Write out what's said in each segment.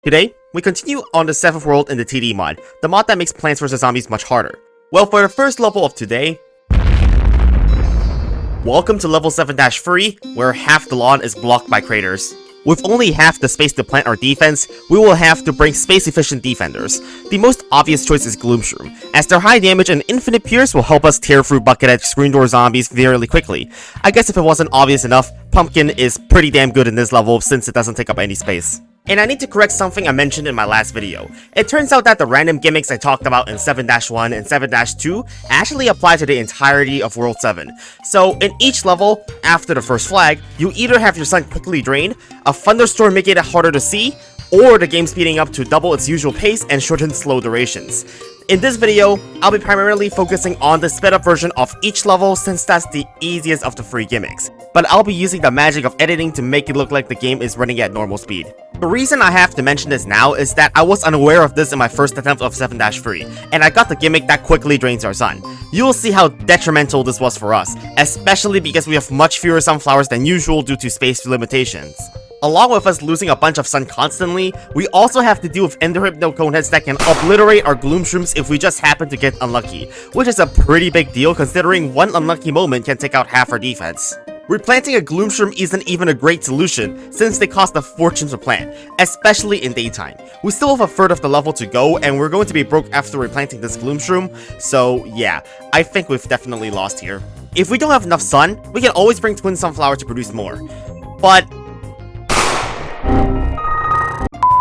Today, we continue on the 7th world in the TD mod, the mod that makes Plants vs Zombies much harder. Well, for the first level of today, welcome to level 7-3, where half the lawn is blocked by craters. With only half the space to plant our defense, we will have to bring space-efficient defenders. The most obvious choice is Gloomshroom, as their high damage and infinite pierce will help us tear through buckethead screen door zombies fairly quickly. I guess if it wasn't obvious enough, Pumpkin is pretty damn good in this level since it doesn't take up any space. And I need to correct something I mentioned in my last video. It turns out that the random gimmicks I talked about in 7-1 and 7-2 actually apply to the entirety of World 7. So in each level, after the first flag, you either have your sun quickly drained, a thunderstorm making it harder to see, or the game speeding up to double its usual pace and shorten slow durations. In this video, I'll be primarily focusing on the sped up version of each level since that's the easiest of the free gimmicks. But I'll be using the magic of editing to make it look like the game is running at normal speed. The reason I have to mention this now is that I was unaware of this in my first attempt of 7-3, and I got the gimmick that quickly drains our sun. You will see how detrimental this was for us, especially because we have much fewer sunflowers than usual due to space limitations. Along with us losing a bunch of sun constantly, we also have to deal with Ender Hypno Coneheads that can obliterate our Gloomshrooms if we just happen to get unlucky, which is a pretty big deal considering one unlucky moment can take out half our defense. Replanting a Gloomshroom isn't even a great solution since they cost a fortune to plant, especially in daytime. We still have a third of the level to go and we're going to be broke after replanting this Gloomshroom, so yeah, I think we've definitely lost here. If we don't have enough sun, we can always bring Twin Sunflower to produce more. But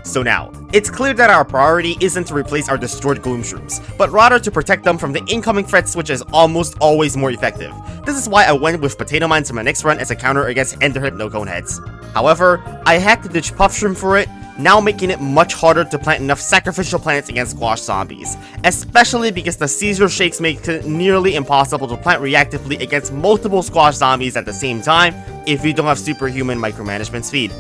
so now, it's clear that our priority isn't to replace our destroyed Gloomshrooms, but rather to protect them from the incoming threats, which is almost always more effective. This is why I went with Potato Mines in my next run as a counter against Ender Hypno Coneheads. However, I had to ditch Puffshroom for it, now making it much harder to plant enough sacrificial plants against squash zombies, especially because the seizure shakes make it nearly impossible to plant reactively against multiple squash zombies at the same time if you don't have superhuman micromanagement speed.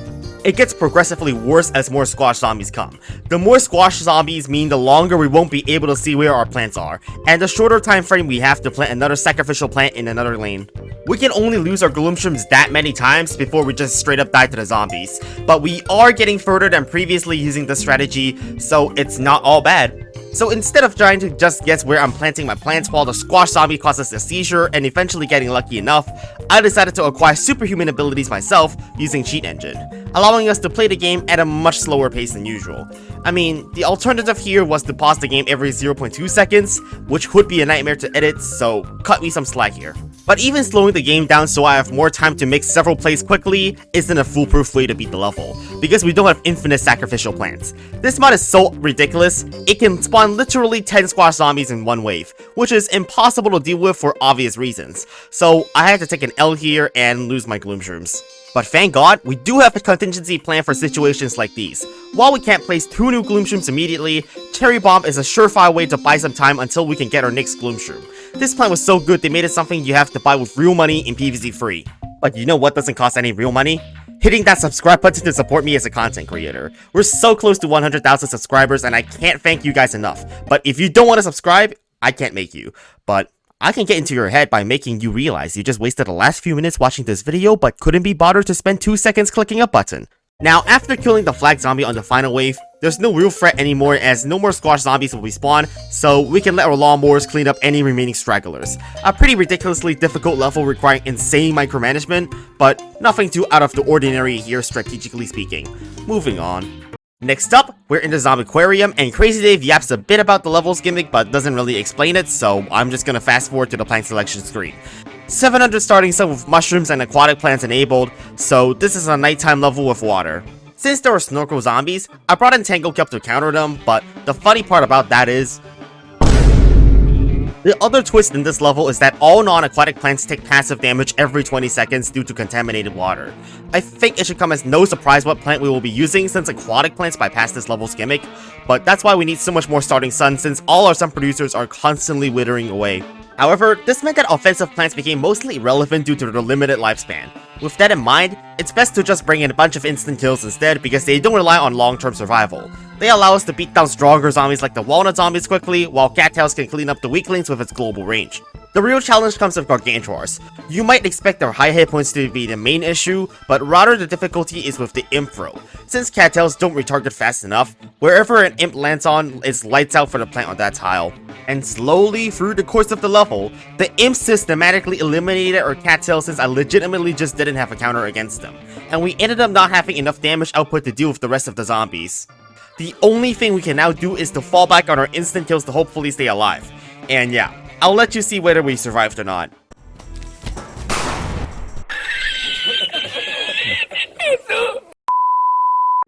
It gets progressively worse as more squash zombies come. The more squash zombies mean the longer we won't be able to see where our plants are, and the shorter time frame we have to plant another sacrificial plant in another lane. We can only lose our Gloomshrooms that many times before we just straight up die to the zombies, but we are getting further than previously using this strategy, so it's not all bad. So instead of trying to just guess where I'm planting my plants while the squash zombie causes a seizure and eventually getting lucky enough, I decided to acquire superhuman abilities myself using Cheat Engine, allowing us to play the game at a much slower pace than usual. I mean, the alternative here was to pause the game every 0.2 seconds, which would be a nightmare to edit, so cut me some slack here. But even slowing the game down so I have more time to make several plays quickly isn't a foolproof way to beat the level, because we don't have infinite sacrificial plants. This mod is so ridiculous, it can spawn literally 10 squash zombies in one wave, which is impossible to deal with for obvious reasons, so I had to take an L here and lose my Gloomshrooms. But thank God, we do have a contingency plan for situations like these. While we can't place 2 new Gloomshrooms immediately, Cherry Bomb is a surefire way to buy some time until we can get our next Gloomshroom. This plan was so good they made it something you have to buy with real money in PvZ free. But you know what doesn't cost any real money? Hitting that subscribe button to support me as a content creator. We're so close to 100,000 subscribers and I can't thank you guys enough. But if you don't want to subscribe, I can't make you. But I can get into your head by making you realize you just wasted the last few minutes watching this video but couldn't be bothered to spend 2 seconds clicking a button. Now, after killing the flag zombie on the final wave, there's no real threat anymore as no more squash zombies will respawn, so we can let our lawnmowers clean up any remaining stragglers. A pretty ridiculously difficult level requiring insane micromanagement, but nothing too out of the ordinary here strategically speaking. Moving on. Next up, we're in the Zombiquarium, and Crazy Dave yaps a bit about the levels gimmick but doesn't really explain it, so I'm just gonna fast forward to the plant selection screen. 700 starting sun with mushrooms and aquatic plants enabled, so this is a nighttime level with water. Since there are snorkel zombies, I brought in Tango Kelp to counter them, but the funny part about that is the other twist in this level is that all non-aquatic plants take passive damage every 20 seconds due to contaminated water. I think it should come as no surprise what plant we will be using since aquatic plants bypass this level's gimmick, but that's why we need so much more starting sun since all our sun producers are constantly withering away. However, this meant that offensive plants became mostly irrelevant due to their limited lifespan. With that in mind, it's best to just bring in a bunch of instant kills instead because they don't rely on long-term survival. They allow us to beat down stronger zombies like the walnut zombies quickly, while Cattails can clean up the weaklings with its global range. The real challenge comes with Gargantuars. You might expect their high hit points to be the main issue, but rather the difficulty is with the imp throw. Since cattails don't retarget fast enough, wherever an imp lands on, it's lights out for the plant on that tile. And slowly through the course of the level, the imps systematically eliminated our cattails since I legitimately just didn't have a counter against them, and we ended up not having enough damage output to deal with the rest of the zombies. The only thing we can now do is to fall back on our instant kills to hopefully stay alive. And yeah, I'll let you see whether we survived or not.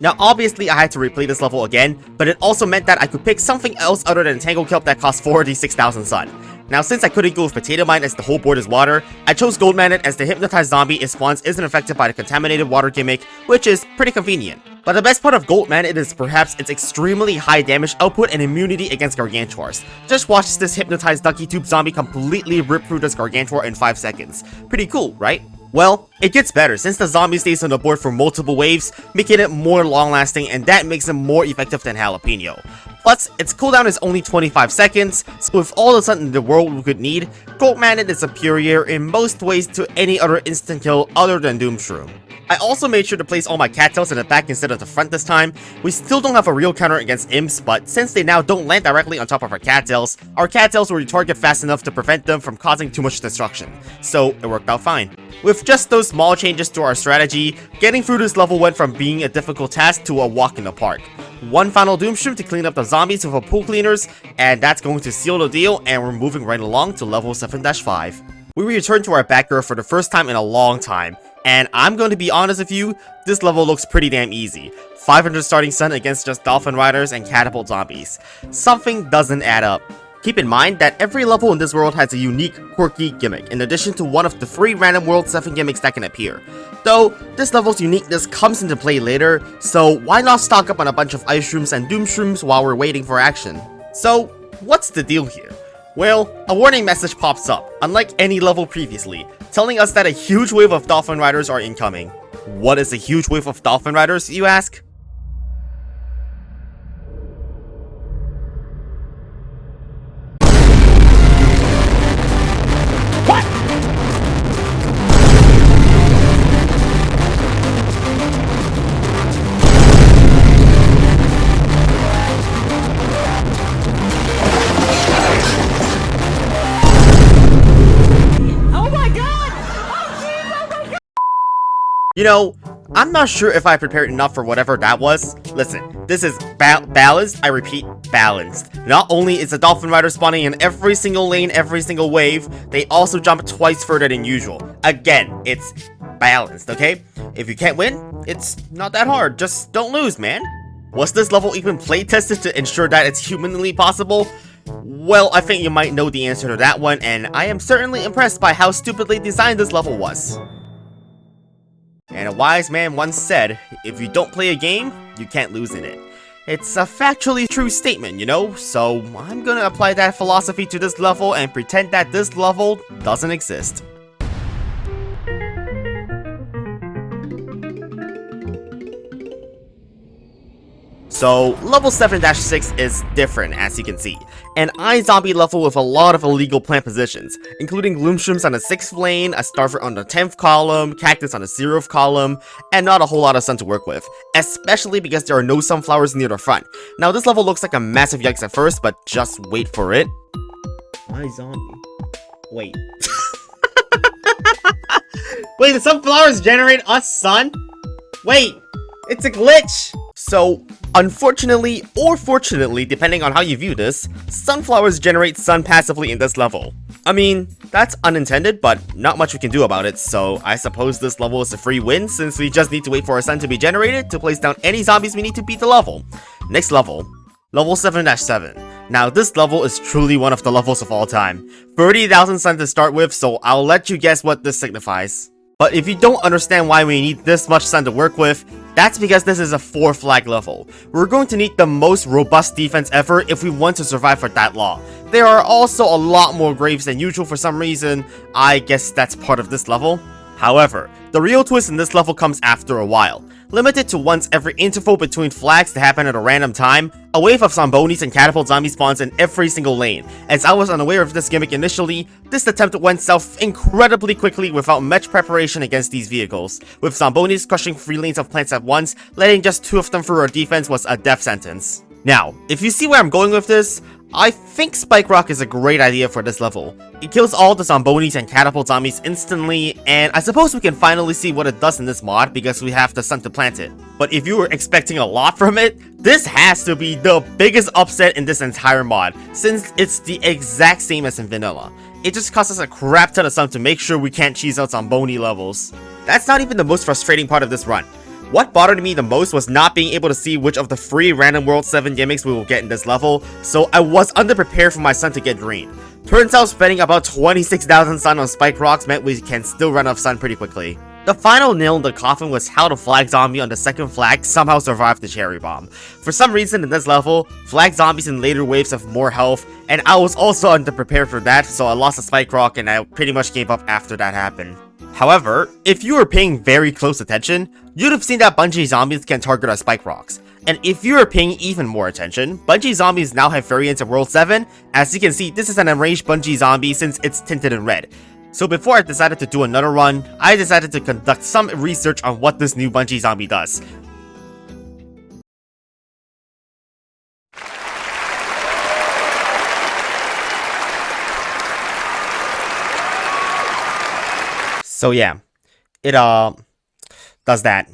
Now obviously I had to replay this level again, but it also meant that I could pick something else other than Tangle Kelp that cost 46,000 sun. Now since I couldn't go with Potato Mine as the whole board is water, I chose Gold Magnet as the hypnotized zombie it spawns isn't affected by the contaminated water gimmick, which is pretty convenient. But the best part of Gold Magnet is perhaps its extremely high damage output and immunity against Gargantuars. Just watch this hypnotized Ducky Tube zombie completely rip through this Gargantuar in 5 seconds. Pretty cool, right? Well, it gets better since the zombie stays on the board for multiple waves, making it more long-lasting, and that makes it more effective than Jalapeno. Plus, its cooldown is only 25 seconds, so with all the sun in the world we could need, Gold Magnet is superior in most ways to any other instant kill other than Doomshroom. I also made sure to place all my cattails in the back instead of the front this time. We still don't have a real counter against imps, but since they now don't land directly on top of our cattails will retarget fast enough to prevent them from causing too much destruction, so it worked out fine. With just those small changes to our strategy, getting through this level went from being a difficult task to a walk in the park. One final Doomshroom to clean up the zombies with a pool cleaners, and that's going to seal the deal, and we're moving right along to level 7-5. We returned to our backer for the first time in a long time, and I'm going to be honest with you, this level looks pretty damn easy. 500 starting sun against just Dolphin Riders and Catapult Zombies. Something doesn't add up. Keep in mind that every level in this world has a unique, quirky gimmick, in addition to one of the 3 random World 7 gimmicks that can appear. Though, this level's uniqueness comes into play later, so why not stock up on a bunch of Ice Shrooms and Doom Shrooms while we're waiting for action? So, what's the deal here? Well, a warning message pops up, unlike any level previously, telling us that a huge wave of Dolphin Riders are incoming. What is a huge wave of Dolphin Riders, you ask? You know, I'm not sure if I prepared enough for whatever that was. Listen, this is balanced, I repeat, balanced. Not only is the Dolphin Rider spawning in every single lane, every single wave, they also jump twice further than usual. Again, it's balanced, okay? If you can't win, it's not that hard, just don't lose, man. Was this level even play tested to ensure that it's humanly possible? Well, I think you might know the answer to that one, and I am certainly impressed by how stupidly designed this level was. And a wise man once said, if you don't play a game, you can't lose in it. It's a factually true statement, you know, so I'm gonna apply that philosophy to this level and pretend that this level doesn't exist. So, level 7-6 is different, as you can see. An iZombie level with a lot of illegal plant positions, including Gloomshrooms on the 6th lane, a Starfruit on the 10th column, Cactus on the 0th column, and not a whole lot of sun to work with, especially because there are no sunflowers near the front. Now, this level looks like a massive yikes at first, but just wait for it. iZombie. Wait. Wait, the sunflowers generate us sun? Wait, it's a glitch! So, unfortunately, or fortunately, depending on how you view this, sunflowers generate sun passively in this level. I mean, that's unintended, but not much we can do about it, so I suppose this level is a free win since we just need to wait for our sun to be generated to place down any zombies we need to beat the level. Next level. Level 7-7. Now, this level is truly one of the levels of all time. 30,000 sun to start with, so I'll let you guess what this signifies. But if you don't understand why we need this much sun to work with, that's because this is a 4 flag level. We're going to need the most robust defense ever if we want to survive for that long. There are also a lot more graves than usual for some reason. I guess that's part of this level. However, the real twist in this level comes after a while. Limited to once every interval between flags to happen at a random time, a wave of Zombonis and catapult zombie spawns in every single lane. As I was unaware of this gimmick initially, this attempt went south incredibly quickly without much preparation against these vehicles, with Zombonis crushing 3 lanes of plants at once. Letting just 2 of them through our defense was a death sentence. Now, if you see where I'm going with this, I think Spike Rock is a great idea for this level. It kills all the Zombonis and catapult zombies instantly, and I suppose we can finally see what it does in this mod because we have the sun to plant it. But if you were expecting a lot from it, this has to be the biggest upset in this entire mod, since it's the exact same as in vanilla. It just costs us a crap ton of sun to make sure we can't cheese out Zomboni levels. That's not even the most frustrating part of this run. What bothered me the most was not being able to see which of the 3 random World 7 gimmicks we will get in this level, so I was underprepared for my sun to get drained. Turns out spending about 26,000 sun on Spike Rocks meant we can still run off sun pretty quickly. The final nail in the coffin was how the flag zombie on the second flag somehow survived the cherry bomb. For some reason in this level, flag zombies in later waves have more health, and I was also underprepared for that, so I lost a Spike Rock and I pretty much gave up after that happened. However, if you were paying very close attention, you'd have seen that Bungee zombies can target our Spike Rocks. And if you are paying even more attention, Bungee zombies now have variants in World 7. As you can see, this is an enraged Bungee zombie since it's tinted in red. So before I decided to do another run, I decided to conduct some research on what this new Bungee zombie does. So yeah, it does that.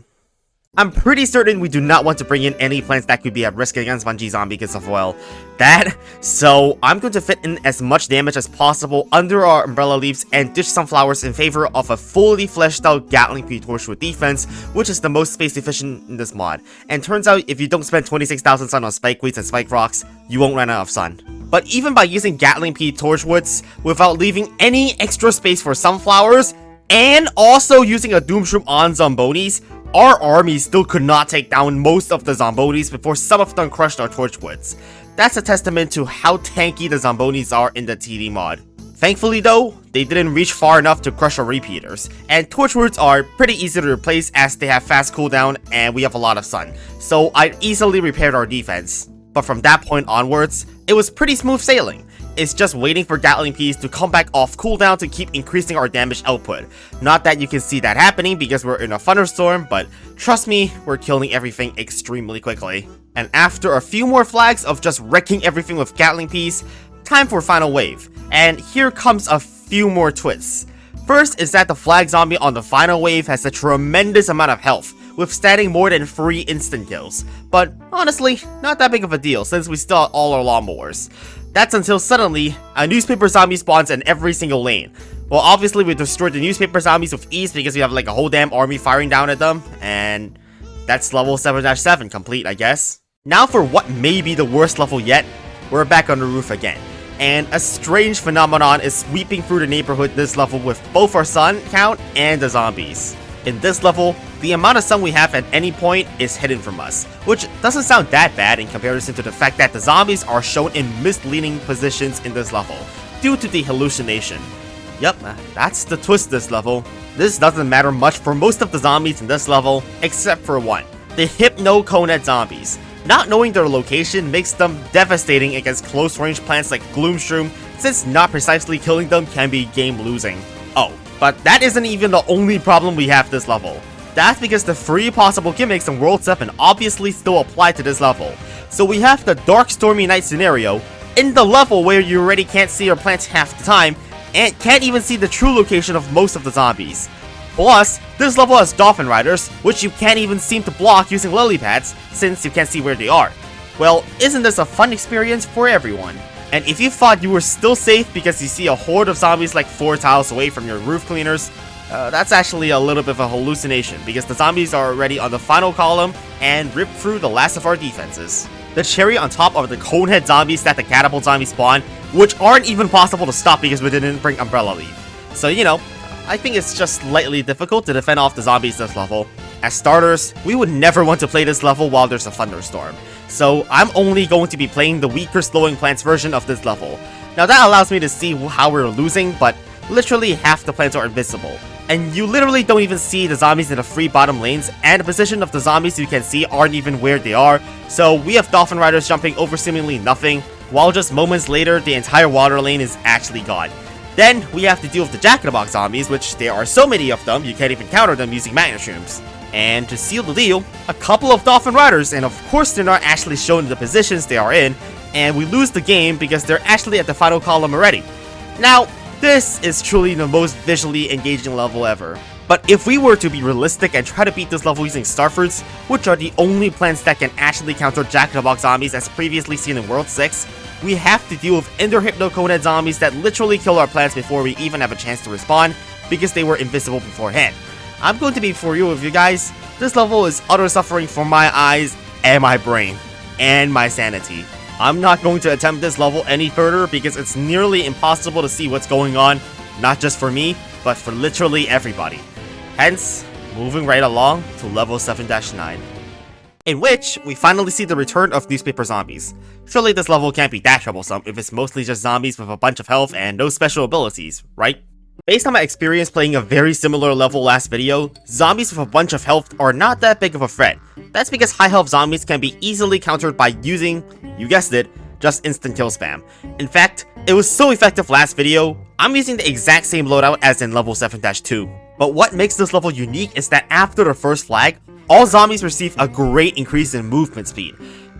I'm pretty certain we do not want to bring in any plants that could be at risk against Bungee Zombie because of, well, that. So I'm going to fit in as much damage as possible under our umbrella leaves and dish some flowers in favor of a fully fleshed out Gatling P torch with defense, which is the most space efficient in this mod. And turns out if you don't spend 26,000 sun on Spike Weeds and Spike Rocks, you won't run out of sun. But even by using Gatling P Torchwoods without leaving any extra space for sunflowers, and also using a Doomshroom on Zombonis, our army still could not take down most of the Zombonis before some of them crushed our Torchwoods. That's a testament to how tanky the Zombonis are in the TD mod. Thankfully though, they didn't reach far enough to crush our repeaters, and Torchwoods are pretty easy to replace as they have fast cooldown and we have a lot of sun, so I easily repaired our defense. But from that point onwards, it was pretty smooth sailing. It's just waiting for Gatling Ps to come back off cooldown to keep increasing our damage output. Not that you can see that happening because we're in a thunderstorm, but trust me, we're killing everything extremely quickly. And after a few more flags of just wrecking everything with Gatling Ps, time for final wave. And here comes a few more twists. First is that the flag zombie on the final wave has a tremendous amount of health, withstanding more than 3 instant kills. But honestly, not that big of a deal since we still have all our lawnmowers. That's until suddenly, a newspaper zombie spawns in every single lane. Well, obviously we destroyed the newspaper zombies with ease because we have like a whole damn army firing down at them, and that's level 7-7 complete, I guess. Now for what may be the worst level yet, we're back on the roof again. And a strange phenomenon is sweeping through the neighborhood this level with both our sun count and the zombies. In this level, the amount of sun we have at any point is hidden from us, which doesn't sound that bad in comparison to the fact that the zombies are shown in misleading positions in this level, due to the hallucination. Yep, that's the twist this level. This doesn't matter much for most of the zombies in this level, except for one, the Hypno Conehead zombies. Not knowing their location makes them devastating against close-range plants like Gloomshroom, since not precisely killing them can be game losing. Oh, but that isn't even the only problem we have this level. That's because the 3 possible gimmicks in World 7 obviously still apply to this level. So we have the Dark Stormy Night scenario, in the level where you already can't see your plants half the time, and can't even see the true location of most of the zombies. Plus, this level has Dolphin Riders, which you can't even seem to block using lily pads, since you can't see where they are. Well, isn't this a fun experience for everyone? And if you thought you were still safe because you see a horde of zombies like 4 tiles away from your roof cleaners, that's actually a little bit of a hallucination because the zombies are already on the final column and rip through the last of our defenses. The cherry on top of the Conehead zombies that the catapult zombies spawn, which aren't even possible to stop because we didn't bring Umbrella Leaf. So you know, I think it's just slightly difficult to defend off the zombies this level. As starters, we would never want to play this level while there's a thunderstorm. So I'm only going to be playing the weaker slowing plants version of this level. Now that allows me to see how we're losing, but literally half the plants are invisible. and you literally don't even see the zombies in the free bottom lanes, and the position of the zombies you can see aren't even where they are, so we have Dolphin Riders jumping over seemingly nothing, while just moments later the entire water lane is actually gone. Then we have to deal with the Jack-in-the-Box zombies, which there are so many of them you can't even counter them using magnet shrooms. And to seal the deal, a couple of Dolphin Riders, and of course they're not actually shown in the positions they are in, and we lose the game because they're actually at the final column already. Now, this is truly the most visually engaging level ever. But if we were to be realistic and try to beat this level using Starfruits, which are the only plants that can actually counter Jack-in-the-Box zombies as previously seen in World 6, we have to deal with Ender Hypno Conehead zombies that literally kill our plants before we even have a chance to respawn, because they were invisible beforehand. I'm going to be for real with you guys, this level is utter suffering for my eyes and my brain, and my sanity. I'm not going to attempt this level any further because it's nearly impossible to see what's going on, not just for me, but for literally everybody. Hence, moving right along to level 7-9. In which, we finally see the return of newspaper zombies. Surely this level can't be that troublesome if it's mostly just zombies with a bunch of health and no special abilities, right? Based on my experience playing a very similar level last video, zombies with a bunch of health are not that big of a threat. That's because high health zombies can be easily countered by using, you guessed it, just instant kill spam. In fact, it was so effective last video, I'm using the exact same loadout as in level 7-2. But what makes this level unique is that after the first flag, all zombies receive a great increase in movement speed.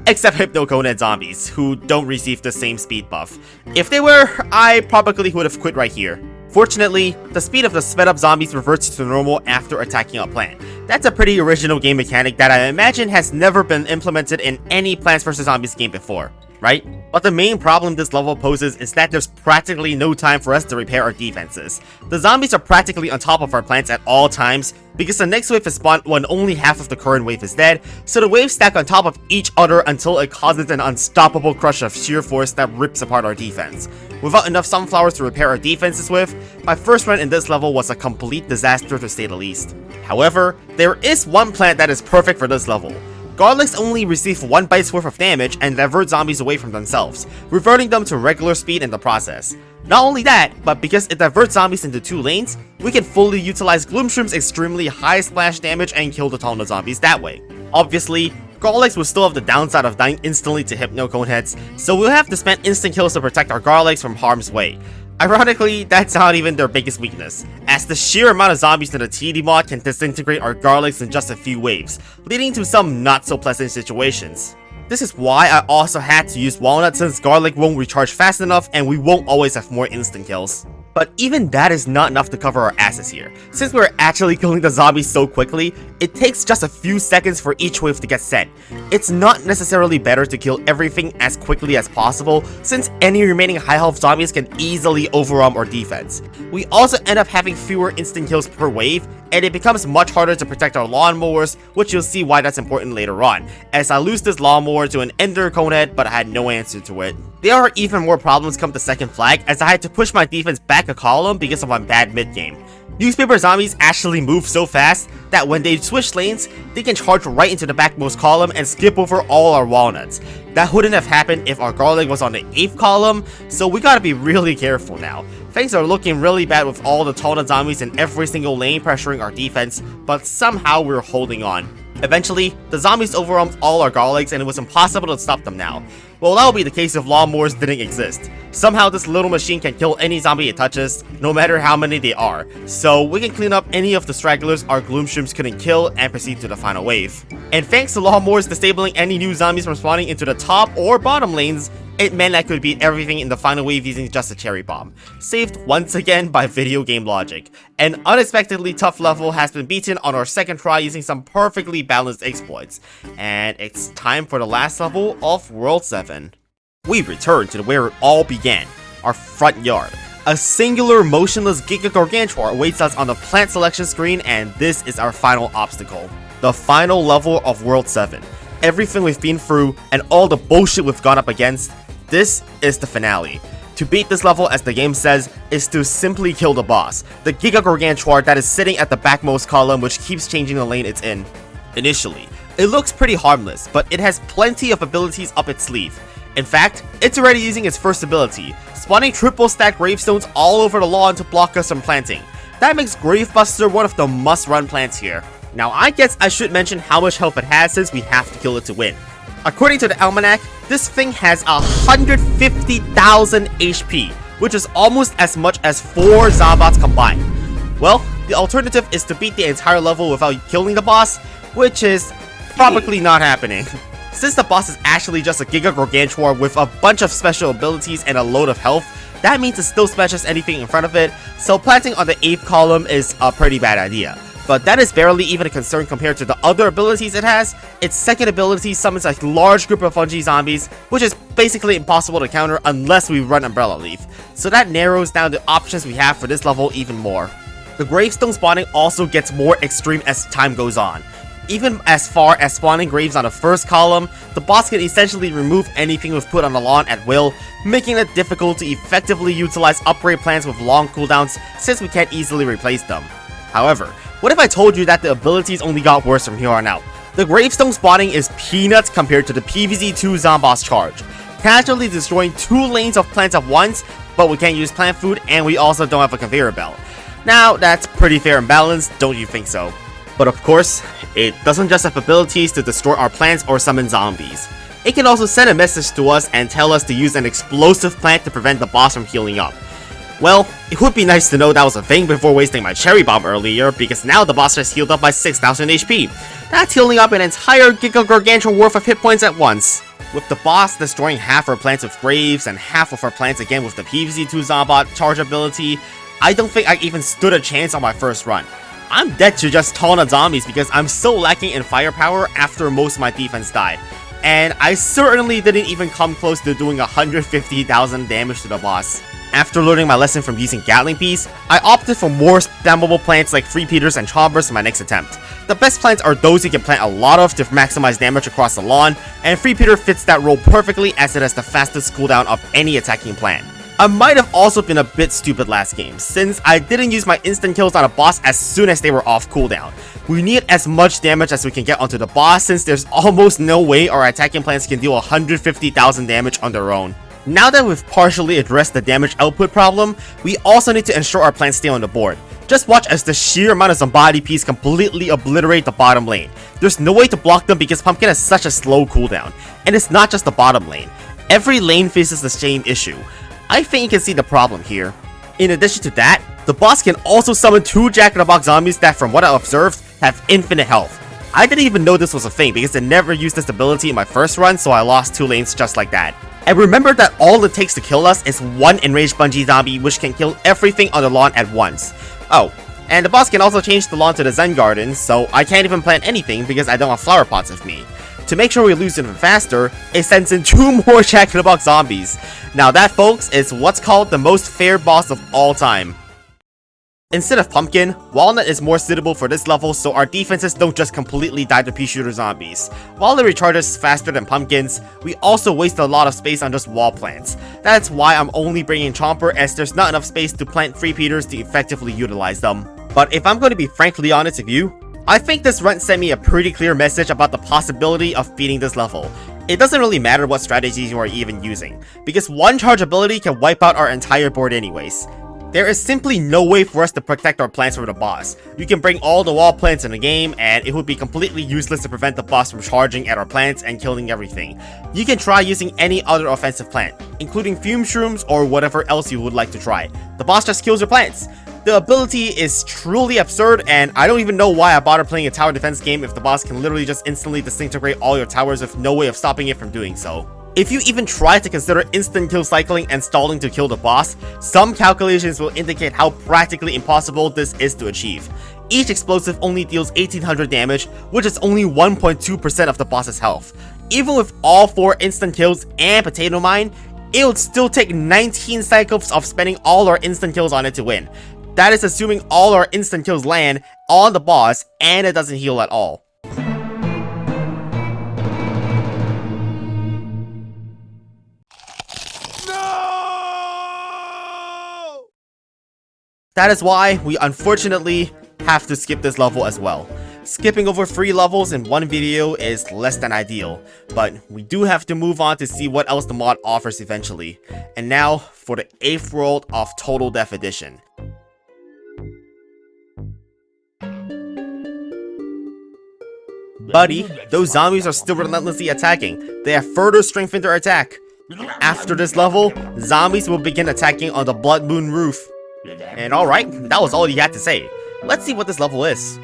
Except Hypno Conehead zombies, who don't receive the same speed buff. If they were, I probably would have quit right here. Fortunately, the speed of the sped up zombies reverts to normal after attacking a plant. That's a pretty original game mechanic that I imagine has never been implemented in any Plants vs Zombies game before, right? But the main problem this level poses is that there's practically no time for us to repair our defenses. The zombies are practically on top of our plants at all times, because the next wave is spawned when only half of the current wave is dead, so the waves stack on top of each other until it causes an unstoppable crush of sheer force that rips apart our defense. Without enough sunflowers to repair our defenses with, my first run in this level was a complete disaster to say the least. However, there is one plant that is perfect for this level. Garlics only receive 1 bite's worth of damage and divert zombies away from themselves, reverting them to regular speed in the process. Not only that, but because it diverts zombies into 2 lanes, we can fully utilize Gloomshroom's extremely high splash damage and kill the Tallnut zombies that way. Obviously, Garlics will still have the downside of dying instantly to Hypno Coneheads, so we'll have to spend instant kills to protect our Garlics from harm's way. Ironically, that's not even their biggest weakness, as the sheer amount of zombies in the TD mod can disintegrate our Garlics in just a few waves, leading to some not so pleasant situations. This is why I also had to use Walnut since Garlic won't recharge fast enough and we won't always have more instant kills. But even that is not enough to cover our asses here. Since we're actually killing the zombies so quickly, it takes just a few seconds for each wave to get sent. It's not necessarily better to kill everything as quickly as possible, since any remaining high health zombies can easily overwhelm our defense. We also end up having fewer instant kills per wave, and it becomes much harder to protect our lawnmowers, which you'll see why that's important later on, as I lose this lawnmower to an Ender Conehead, but I had no answer to it. There are even more problems come to second flag, as I had to push my defense back a column because of my bad mid-game. Newspaper zombies actually move so fast that when they switch lanes, they can charge right into the backmost column and skip over all our walnuts. That wouldn't have happened if our garlic was on the 8th column, so we gotta be really careful now. Things are looking really bad with all the Tallnut zombies in every single lane pressuring our defense, but somehow we're holding on. Eventually, the zombies overwhelmed all our garlics and it was impossible to stop them now. Well, that would be the case if lawnmowers didn't exist. Somehow this little machine can kill any zombie it touches, no matter how many they are, so we can clean up any of the stragglers our Gloomshrooms couldn't kill and proceed to the final wave. And thanks to lawnmowers disabling any new zombies from spawning into the top or bottom lanes, it meant I could beat everything in the final wave using just a cherry bomb, saved once again by video game logic. An unexpectedly tough level has been beaten on our second try using some perfectly balanced exploits, and it's time for the last level of World 7. We return to where it all began, our front yard. A singular motionless Giga Gargantuar awaits us on the plant selection screen, and this is our final obstacle. The final level of World 7. Everything we've been through and all the bullshit we've gone up against, this is the finale. To beat this level, as the game says, is to simply kill the boss, the Giga Gargantuar that is sitting at the backmost column which keeps changing the lane it's in. Initially, it looks pretty harmless, but it has plenty of abilities up its sleeve. In fact, it's already using its first ability, spawning triple stack gravestones all over the lawn to block us from planting. That makes Gravebuster one of the must-run plants here. Now I guess I should mention how much health it has since we have to kill it to win. According to the Almanac, this thing has 150,000 HP, which is almost as much as 4 Zombots combined. Well, the alternative is to beat the entire level without killing the boss, which is probably not happening. Since the boss is actually just a Giga Gargantuar with a bunch of special abilities and a load of health, that means it still smashes anything in front of it, so planting on the 8th column is a pretty bad idea. But that is barely even a concern compared to the other abilities it has. Its second ability summons a large group of fungi zombies, which is basically impossible to counter unless we run Umbrella Leaf, so that narrows down the options we have for this level even more. The gravestone spawning also gets more extreme as time goes on. Even as far as spawning graves on the first column, the boss can essentially remove anything we've put on the lawn at will, making it difficult to effectively utilize upgrade plants with long cooldowns since we can't easily replace them. However, what if I told you that the abilities only got worse from here on out? The gravestone spawning is peanuts compared to the PvZ2 Zomboss charge, casually destroying 2 lanes of plants at once, but we can't use plant food and we also don't have a conveyor belt. Now, that's pretty fair and balanced, don't you think so? But of course, it doesn't just have abilities to destroy our plants or summon zombies. It can also send a message to us and tell us to use an explosive plant to prevent the boss from healing up. Well, it would be nice to know that was a thing before wasting my cherry bomb earlier, because now the boss has healed up by 6,000 HP. That's healing up an entire Giga Gargantuar worth of hit points at once. With the boss destroying half our plants with graves and half of our plants again with the PvZ2 Zombot charge ability, I don't think I even stood a chance on my first run. I'm dead to just taunt zombies because I'm so lacking in firepower after most of my defense died. And I certainly didn't even come close to doing 150,000 damage to the boss. After learning my lesson from using Gatling Piece, I opted for more spammable plants like Free Peters and Chompers in my next attempt. The best plants are those you can plant a lot of to maximize damage across the lawn, and Free Peter fits that role perfectly as it has the fastest cooldown of any attacking plant. I might have also been a bit stupid last game, since I didn't use my instant kills on a boss as soon as they were off cooldown. We need as much damage as we can get onto the boss since there's almost no way our attacking plants can deal 150,000 damage on their own. Now that we've partially addressed the damage output problem, we also need to ensure our plants stay on the board. Just watch as the sheer amount of ZomBotany piece completely obliterate the bottom lane. There's no way to block them because Pumpkin has such a slow cooldown. And it's not just the bottom lane. Every lane faces the same issue. I think you can see the problem here. In addition to that, the boss can also summon 2 Jack-in-the-Box zombies that, from what I observed, have infinite health. I didn't even know this was a thing because I never used this ability in my first run, so I lost 2 lanes just like that. And remember that all it takes to kill us is 1 enraged bungee zombie which can kill everything on the lawn at once. Oh, and the boss can also change the lawn to the Zen Garden, so I can't even plant anything because I don't have flower pots with me. To make sure we lose even faster, it sends in 2 more Jack-in-the-Box zombies. Now that, folks, is what's called the most fair boss of all time. Instead of Pumpkin, Walnut is more suitable for this level so our defenses don't just completely die to pea-shooter zombies. While it recharges faster than Pumpkins, we also waste a lot of space on just wall plants. That's why I'm only bringing Chomper as there's not enough space to plant Free Peters to effectively utilize them. But if I'm going to be frankly honest with you, I think this run sent me a pretty clear message about the possibility of beating this level. It doesn't really matter what strategies you are even using, because one charge ability can wipe out our entire board anyways. There is simply no way for us to protect our plants from the boss. You can bring all the wall plants in the game, and it would be completely useless to prevent the boss from charging at our plants and killing everything. You can try using any other offensive plant, including Fume Shrooms or whatever else you would like to try. The boss just kills your plants. The ability is truly absurd, and I don't even know why I bother playing a tower defense game if the boss can literally just instantly disintegrate all your towers with no way of stopping it from doing so. If you even try to consider instant kill cycling and stalling to kill the boss, some calculations will indicate how practically impossible this is to achieve. Each explosive only deals 1800 damage, which is only 1.2% of the boss's health. Even with all 4 instant kills and Potato Mine, it would still take 19 cycles of spending all our instant kills on it to win. That is assuming all our instant kills land on the boss and it doesn't heal at all. No! That is why we unfortunately have to skip this level as well. Skipping over 3 levels in one video is less than ideal, but we do have to move on to see what else the mod offers eventually. And now for the 8th world of Total Death Edition. Buddy, those zombies are still relentlessly attacking. They have further strengthened their attack. After this level, zombies will begin attacking on the Blood Moon roof. And alright, that was all he had to say. Let's see what this level is.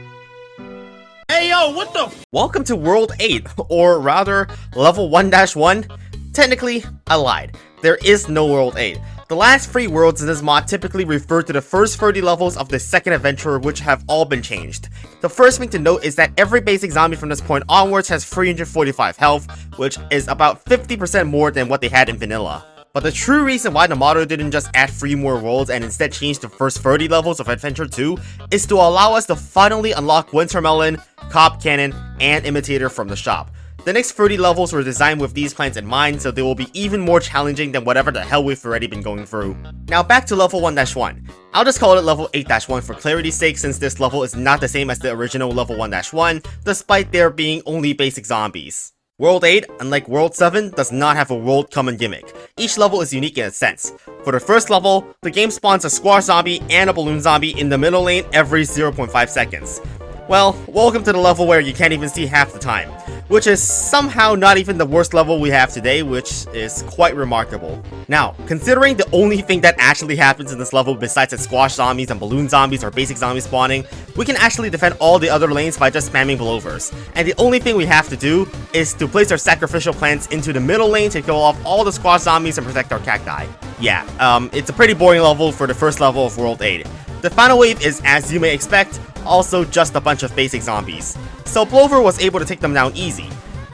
Hey yo, what the Welcome to World 8, or rather, Level 1-1. Technically, I lied. There is no World 8. The last 3 worlds in this mod typically refer to the first 30 levels of the second adventure, which have all been changed. The first thing to note is that every basic zombie from this point onwards has 345 health, which is about 50% more than what they had in vanilla. But the true reason why the modder didn't just add 3 more worlds and instead change the first 30 levels of Adventure 2 is to allow us to finally unlock Wintermelon, Cob Cannon, and Imitator from the shop. The next 30 levels were designed with these plants in mind, so they will be even more challenging than whatever the hell we've already been going through. Now back to level 1-1. I'll just call it level 8-1 for clarity's sake, since this level is not the same as the original level 1-1, despite there being only basic zombies. World 8, unlike World 7, does not have a world common gimmick. Each level is unique in a sense. For the first level, the game spawns a squash zombie and a balloon zombie in the middle lane every 0.5 seconds. Well, welcome to the level where you can't even see half the time, which is somehow not even the worst level we have today, which is quite remarkable. Now, considering the only thing that actually happens in this level besides the squash zombies and balloon zombies or basic zombies spawning, we can actually defend all the other lanes by just spamming blowovers. And the only thing we have to do is to place our sacrificial plants into the middle lane to kill off all the squash zombies and protect our cacti. Yeah, it's a pretty boring level for the first level of World 8. The final wave is, as you may expect, also just a bunch of basic zombies. So Blover was able to take them down easy.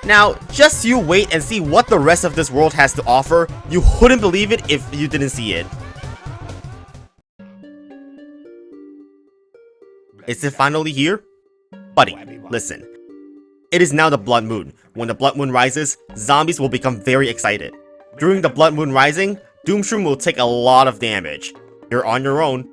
Now, just you wait and see what the rest of this world has to offer. You wouldn't believe it if you didn't see it. Is it finally here? Buddy, listen. It is now the Blood Moon. When the Blood Moon rises, zombies will become very excited. During the Blood Moon rising, Doomshroom will take a lot of damage. You're on your own.